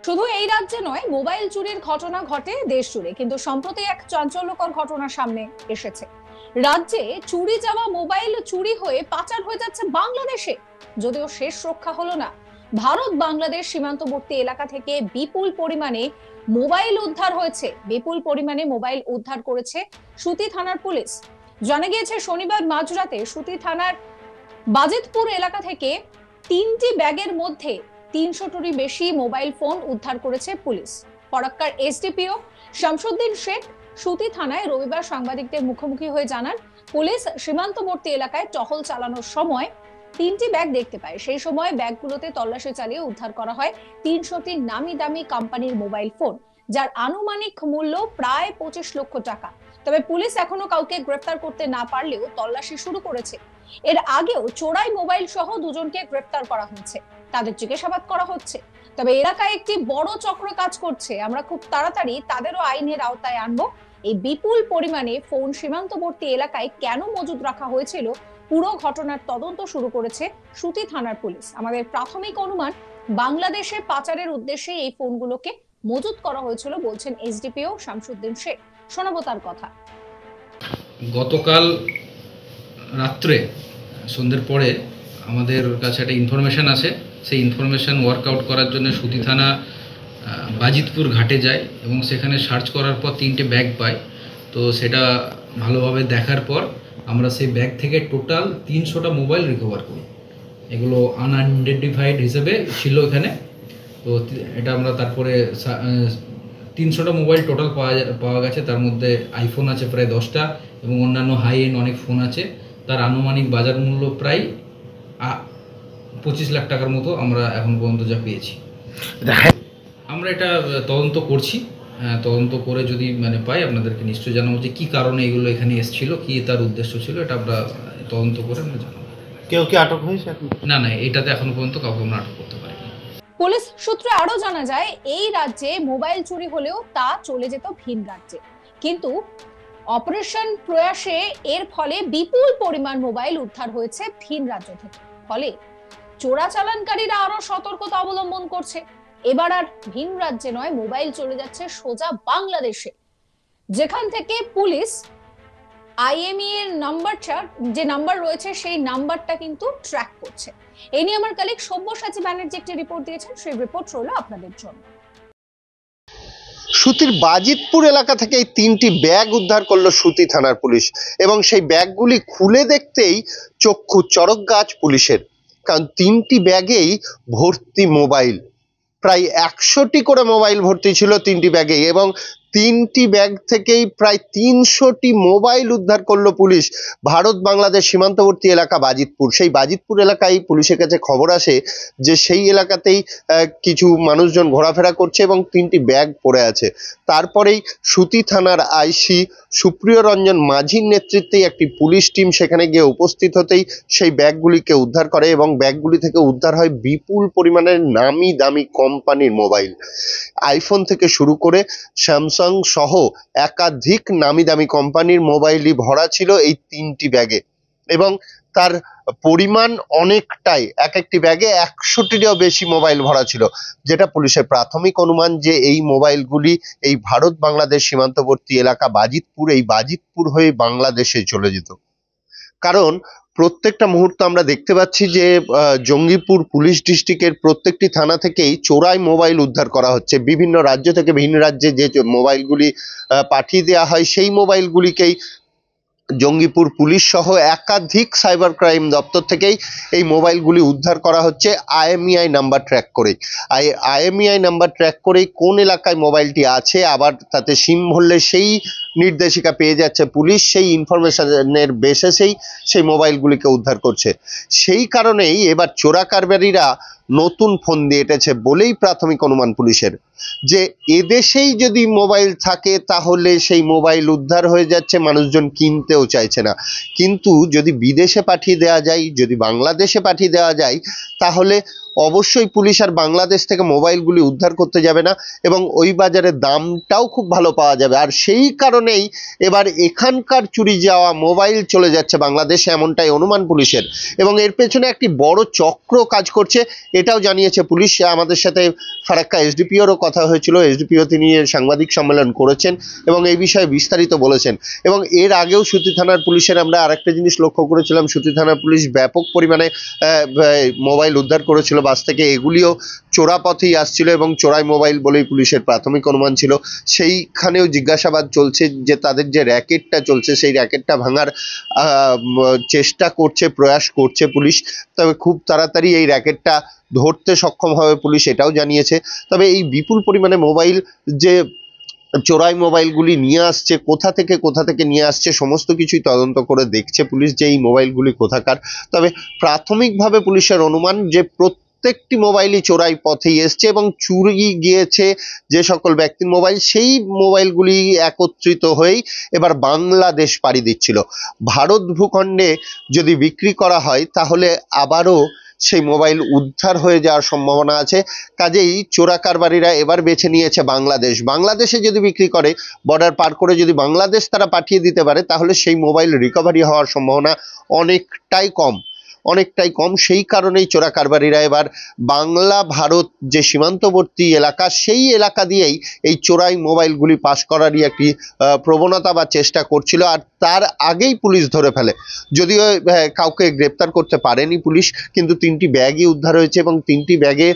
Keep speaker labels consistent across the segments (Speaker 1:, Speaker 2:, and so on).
Speaker 1: শুধু এই রাজ্যে নয়, মোবাইল চুরির ঘটনা ঘটে দেশ জুড়ে, কিন্তু সম্প্রতি এক চাঞ্চল্যকর ঘটনা সামনে এসেছে। রাজ্যে চুরি যাওয়া মোবাইল চুরি হয়ে পাচার হয়ে যাচ্ছে বাংলাদেশে। যদিও শেষ রক্ষা হলো না। ভারত বাংলাদেশ সীমান্তবর্তী এলাকা থেকে বিপুল পরিমাণে মোবাইল উদ্ধার হয়েছে। বিপুল পরিমাণে মোবাইল উদ্ধার করেছে সুতি থানার পুলিশ। জানা গিয়েছে শনিবার মাঝরাতে সুতি থানার বাজিতপুর এলাকা থেকে 3টি ব্যাগের মধ্যে 300টিরও বেশি মোবাইল ফোন উদ্ধার করেছে পুলিশ। ফরাক্কার এসডিপিও শামসুদ্দিন শেখ সুতি থানায় রবিবার সাংবাদিকদের মুখোমুখি হয়ে জানান, পুলিশ সীমান্তবর্তী এলাকায় টহল চালানোর সময় 3টি ব্যাগ দেখতে পায়। সেই সময় ব্যাগগুলোতে তল্লাশি চালিয়ে উদ্ধার করা হয় 300টি নামি দামি কোম্পানির মোবাইল ফোন, যার আনুমানিক মূল্য প্রায় 25 লক্ষ টাকা। তবে পুলিশ এখনো কাউকে গ্রেফতার করতে না পারলেও তল্লাশি শুরু করেছে। এর আগেও চোরাই মোবাইল সহ দুজনকে গ্রেফতার করা হয়েছে, তাদের জিজ্ঞাসাবাদ করা হচ্ছে। তবে এলাকায় একটি বড় চক্র কাজ করছে। আমরা খুব তাড়াতাড়ি তাদেরও আইনের আওতায় আনবো। এই বিপুল পরিমাণে ফোন সীমান্তবর্তী এলাকায় কেন মজুদ রাখা হয়েছিল, পুরো ঘটনার তদন্ত শুরু করেছে সুতি থানার পুলিশ। আমাদের প্রাথমিক অনুমান, বাংলাদেশে পাচারের উদ্দেশ্যে এই ফোনগুলোকে মজুদ করা হয়েছিল বলছেন এসডিপিও শামসুদ্দিন শেখ। শোনাবো তার কথা।
Speaker 2: গতকাল রাত্রে সন্ধ্যের পরে আমাদের কাছে একটা ইনফরমেশান আসে। সেই ইনফরমেশান ওয়ার্কআউট করার জন্য সুতি থানা বাজিতপুর ঘাটে যায় এবং সেখানে সার্চ করার পর 3টে ব্যাগ পাই। তো সেটা ভালোভাবে দেখার পর আমরা সেই ব্যাগ থেকে টোটাল 300টা মোবাইল রিকভার করি। এগুলো আনআইডেন্টিফাইড হিসেবে ছিল এখানে। তো এটা আমরা তারপরে 300টা মোবাইল টোটাল পাওয়া গেছে। তার মধ্যে আইফোন আছে প্রায় 10টা এবং অন্যান্য হাই এন্ড অনেক ফোন আছে। তার আনুমানিক বাজার মূল্য প্রায় 25 লাখ টাকার মতো আমরা এখন পর্যন্ত যা পেয়েছি। আমরা এটা তদন্ত করছি। তদন্ত করে যদি পাই আপনাদেরকে নিশ্চয়ই জানাবো যে কী কারণে এগুলো এখানে এসেছিল, কী তার উদ্দেশ্য ছিল। এটা আমরা তদন্ত করে আমরা জানাবো।
Speaker 3: কেউ কি আটক হয়েছে?
Speaker 2: না, এটাতে এখনো পর্যন্ত কাউকে আমরা আটক করতে পারিনি।
Speaker 1: পুলিশ সূত্রে আরো জানা যায়, এই রাজ্যে মোবাইল চুরি হলেও তা চলে যেত ভিন রাজ্যে, কিন্তু অপারেশন প্রয়াসে এর ফলে বিপুল পরিমাণ মোবাইল উদ্ধার হয়েছে ভিন রাজ্য থেকে। ফলে চোরাচালানকারীরা আরো সতর্কতা অবলম্বন করছে। এবার আর ভিন রাজ্যে নয়, মোবাইল চলে যাচ্ছে সোজা বাংলাদেশে, যেখান থেকে পুলিশ আইএমই এর নাম্বারটা, যে নাম্বার রয়েছে সেই নাম্বারটা কিন্তু ট্র্যাক করছে। এই নিয়ে আমার কলিগ সব্যসাচী ব্যানার্জি একটি রিপোর্ট দিয়েছেন, সেই রিপোর্ট রইল আপনাদের জন্য।
Speaker 3: সুতির বাজিতপুর এলাকা থেকে এই 3টি ব্যাগ উদ্ধার করলো সুতি থানার পুলিশ এবং সেই ব্যাগগুলি খুলে দেখতেই চক্ষু চড়ক গাছ পুলিশের, কারণ 3টি ব্যাগেই ভর্তি মোবাইল। প্রায় 100টি করে মোবাইল ভর্তি ছিল 3টি ব্যাগে এবং 3টি ব্যাগ থেকেই প্রায় 300টি মোবাইল উদ্ধার করলো পুলিশ। ভারত বাংলাদেশ সীমান্তবর্তী এলাকা বাজিতপুর, সেই বাজিতপুর এলাকায় পুলিশের কাছে খবর আসে যে সেই এলাকাতেই কিছু মানুষজন ঘোরাফেরা করছে এবং 3টি ব্যাগ পড়ে আছে। তারপরেই সুতি থানার আইসি সুপ্রিয় রঞ্জন মাঝির নেতৃত্বে একটি পুলিশ টিম সেখানে গিয়ে উপস্থিত হতেই সেই ব্যাগগুলিকে উদ্ধার করে এবং ব্যাগগুলি থেকে উদ্ধার হয় বিপুল পরিমাণের নামি দামি কোম্পানির মোবাইল। আইফোন থেকে শুরু করে স্যামসাং সহ একাধিক নামি দামি কোম্পানির মোবাইলই ভরা ছিল এই 3টি ব্যাগে এবং তার পরিমাণ অনেকটাই, এক একটি ব্যাগে 100টিরও বেশি মোবাইল ভরা ছিল, যেটা পুলিশের প্রাথমিক অনুমান যে এই মোবাইলগুলি এই ভারত বাংলাদেশ সীমান্তবর্তী এলাকা বাজিতপুর, এই বাজিতপুর হয়ে বাংলাদেশে চলে যেত। কারণ প্রত্যেকটা মুহূর্ত আমরা দেখতে পাচ্ছি যে জঙ্গিপুর পুলিশ ডিস্ট্রিক্টের প্রত্যেকটি থানা থেকেই চোরাই মোবাইল উদ্ধার করা হচ্ছে। বিভিন্ন রাজ্য থেকে ভিন রাজ্যে যে মোবাইলগুলি পাঠিয়ে দেওয়া হয় সেই মোবাইলগুলিকেই জঙ্গিপুর পুলিশ সহ একাধিক সাইবার ক্রাইম দপ্তর থেকেই এই মোবাইলগুলি উদ্ধার করা হচ্ছে আইএমইআই নাম্বার ট্র্যাক করে। আইএমইআই নাম্বার ট্র্যাক করেই কোন এলাকায় মোবাইলটি আছে, আবার তাতে সিম ভরলে সেই নির্দেশিকা পেয়ে যাচ্ছে পুলিশ, সেই ইনফরমেশনের বেসিসেই সেই মোবাইলগুলিকে উদ্ধার করছে। সেই কারণেই এবার চোরা কারবারিরা নতুন ফোন দিয়ে এঁটেছে বলেই প্রাথমিক অনুমান পুলিশের, যে এদেশেই যদি মোবাইল থাকে তাহলে সেই মোবাইল উদ্ধার হয়ে যাচ্ছে, মানুষজন কিনতেও চাইছে না। কিন্তু যদি বিদেশে পাঠিয়ে দেওয়া যায়, যদি বাংলাদেশে পাঠিয়ে দেওয়া যায়, তাহলে অবশ্যই পুলিশ আর বাংলাদেশ থেকে মোবাইলগুলি উদ্ধার করতে যাবে না এবং ওই বাজারে দামটাও খুব ভালো পাওয়া যাবে। আর সেই কারণেই এবার এখানকার চুরি যাওয়া মোবাইল চলে যাচ্ছে বাংলাদেশে, এমনটাই অনুমান পুলিশের এবং এর পেছনে একটি বড় চক্র কাজ করছে। এটাও জানিয়েছে পুলিশ। আমাদের সাথে ফারাক্কা এসডিপিওরও কথা হয়েছিল, এসডিপিও তিনি সাংবাদিক সম্মেলন করেছেন এবং এই বিষয়ে বিস্তারিত বলেছেন। এবং এর আগেও সুতি থানার পুলিশের আমরা আরেকটা জিনিস লক্ষ্য করেছিলাম, সুতি থানার পুলিশ ব্যাপক পরিমাণে মোবাইল উদ্ধার করেছিল বাস থেকে। এগুলিও চোরা পথেই আসছিল এবং চোরাই মোবাইল বলেই পুলিশের প্রাথমিক অনুমান ছিল। সেইখানেও জিজ্ঞাসাবাদ চলছে যে তাদের যে র্যাকেটটা চলছে সেই র্যাকেটটা ভাঙার চেষ্টা করছে, প্রয়াস করছে পুলিশ। তবে খুব তাড়াতাড়ি এই র্যাকেটটা ধরতে সক্ষম হবে পুলিশ, এটাও জানিয়েছে। তবে এই বিপুল পরিমাণে মোবাইল যে চোরাই মোবাইলগুলি নিয়ে আসছে, কোথা থেকে নিয়ে আসছে সমস্ত কিছুই তদন্ত করে দেখছে পুলিশ যে এই মোবাইলগুলি কোথাকার। তবে প্রাথমিকভাবে পুলিশের অনুমান যে প্রত্যেকটি মোবাইলই চোরাই পথেই এসছে এবং চুরি গিয়েছে যে সকল ব্যক্তির মোবাইল, সেই মোবাইলগুলি একত্রিত হয়েই এবার বাংলাদেশ পাড়ি দিচ্ছিল। ভারত ভূখণ্ডে যদি বিক্রি করা হয় তাহলে আবারও সেই মোবাইল উদ্ধার হয়ে যাওয়ার সম্ভাবনা আছে। কাজেই চোরা কারবারিরা এবার বেছে নিয়েছে বাংলাদেশ। বাংলাদেশে যদি বিক্রি করে, বর্ডার পার করে যদি বাংলাদেশ তারা পাঠিয়ে দিতে পারে, তাহলে সেই মোবাইল রিকভারি হওয়ার সম্ভাবনা অনেকটাই কম। সেই কারণেই চোরা কারবারিরা এবার বাংলা ভারত যে সীমান্তবর্তী এলাকা, সেই এলাকা দিয়েই এই চোরাই মোবাইলগুলি পাস করারই একটি প্রবণতা বা চেষ্টা করছিল। আর তার আগেই পুলিশ ধরে ফেলে, যদিও কাউকে গ্রেপ্তার করতে পারেনি পুলিশ, কিন্তু 3টি ব্যাগই উদ্ধার হয়েছে এবং 3টি ব্যাগে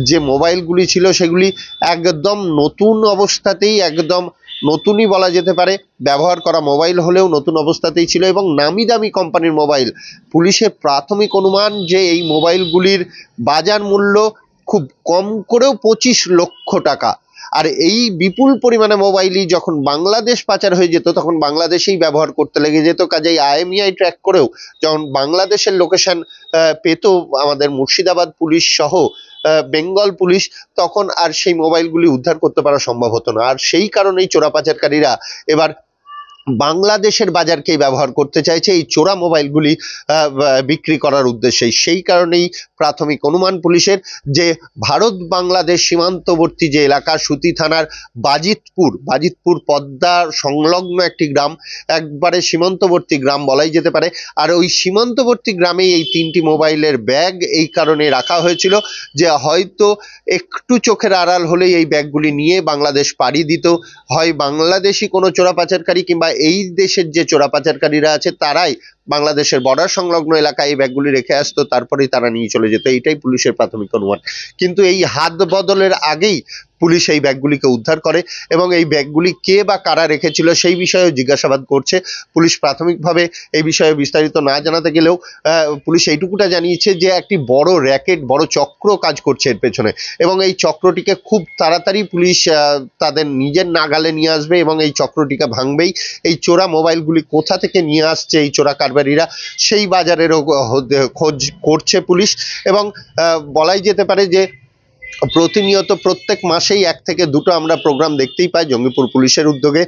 Speaker 3: যে মোবাইলগুলি ছিল সেগুলি একদম নতুন অবস্থাতেই, একদম নতুনই বলা যেতে পারে, ব্যবহার করা মোবাইল হলেও নতুন অবস্থাতেই ছিল এবং নামি দামি কোম্পানির মোবাইল। পুলিশের প্রাথমিক অনুমান যে এই মোবাইলগুলির বাজার মূল্য খুব কম করেও 25 লক্ষ টাকা। আর এই বিপুল পরিমাণে মোবাইলই যখন বাংলাদেশ পাচার হয়ে যেত তখন বাংলাদেশেই ব্যবহার করতে লেগে যেত। কাজেই IMEI ট্র্যাক করেও যখন বাংলাদেশের লোকেশন পেত আমাদের মুর্শিদাবাদ পুলিশ সহ বেঙ্গল পুলিশ, তখন আর সেই মোবাইলগুলি উদ্ধার করতে পারা সম্ভব হতো না। আর সেই কারণেই চোরা পাচারকারীরা এবার বাংলাদেশের বাজারকেই ব্যবহার করতে চাইছে এই চোরা মোবাইলগুলি বিক্রি করার উদ্দেশ্যে। সেই কারণেই প্রাথমিক অনুমান পুলিশের যে ভারত বাংলাদেশ সীমান্তবর্তী যে এলাকা, সুতি থানার বাজিতপুর পদ্মা সংলগ্ন একটি গ্রাম, একবারে সীমান্তবর্তী গ্রাম বলাই যেতে পারে। আর ওই সীমান্তবর্তী গ্রামেই এই 3টি মোবাইলের ব্যাগ এই কারণে রাখা হয়েছিল যে হয়তো একটু চোখের আড়াল হলেই এই ব্যাগগুলি নিয়ে বাংলাদেশ পাড়ি দিত। হয় বাংলাদেশি কোনো চোরা পাচারকারী কিংবা এই দেশের যে চোরা পাচারকারীরা আছে তারাই বাংলাদেশের বর্ডার সংলগ্ন এলাকায় এই ব্যাগগুলি রেখে আসতো, তারপরেই তারা নিয়ে চলে যেত। এইটাই পুলিশের প্রাথমিক অনুমান। কিন্তু এই হাত বদলের আগেই পুলিশ এই ব্যাগগুলিকে উদ্ধার করে এবং এই ব্যাগগুলি কে বা কারা রেখেছিল সেই বিষয়েও জিজ্ঞাসাবাদ করছে পুলিশ। প্রাথমিকভাবে এই বিষয়ে বিস্তারিত না জানাতে গেলেও পুলিশ এইটুকুটা জানিয়েছে যে একটি বড় র্যাকেট, বড় চক্র কাজ করছে এর পেছনে এবং এই চক্রটিকে খুব তাড়াতাড়ি পুলিশ তাদের নিজের নাগালে নিয়ে আসবে এবং এই চক্রটিকে ভাঙবেই। এই চোরা মোবাইলগুলি কোথা থেকে নিয়ে আসছে এই চোরা কারবারিরা, সেই বাজারেরও খোঁজ করছে পুলিশ। এবং বলাই যেতে পারে যে প্রতিনিয়ত প্রত্যেক মাসেই 1 থেকে 2টো আমরা প্রোগ্রাম দেখতেই পাই জঙ্গিপুর পুলিশের উদ্যোগে।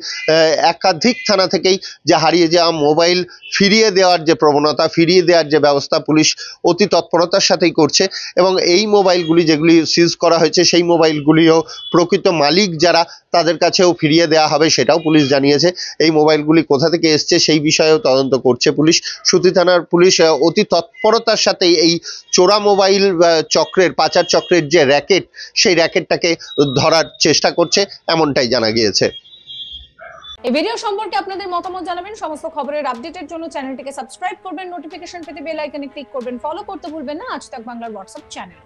Speaker 3: একাধিক থানা থেকেই যে হারিয়ে যাওয়া মোবাইল ফিরিয়ে দেওয়ার যে প্রবণতা, ফিরিয়ে দেওয়ার যে ব্যবস্থা পুলিশ অতি তৎপরতার সাথেই করছে এবং এই মোবাইলগুলি যেগুলি সিজ করা হয়েছে সেই মোবাইলগুলিও প্রকৃত মালিক যারা তাদের কাছেও ফিরিয়ে দেওয়া হবে, সেটাও পুলিশ জানিয়েছে। এই মোবাইলগুলি কোথা থেকে এসছে সেই বিষয়েও তদন্ত করছে পুলিশ। সুতি থানার পুলিশ অতি তৎপরতার সাথে এই চোরা মোবাইল চক্রের, পাচার চক্রের যে র্যাকেট, সেই র্যাকেটটাকে ধরার চেষ্টা করছে, এমনটাই জানা গিয়েছে।
Speaker 1: এই ভিডিও সম্পর্কে আপনাদের মতামত জানাবেন। সমস্ত খবরের আপডেটের জন্য চ্যানেলটিকে সাবস্ক্রাইব করবেন, নোটিফিকেশন পেতে বেল আইকনে ক্লিক করবেন, ফলো করতে ভুলবেন না আজ তাক বাংলার হোয়াটসঅ্যাপ চ্যানেল।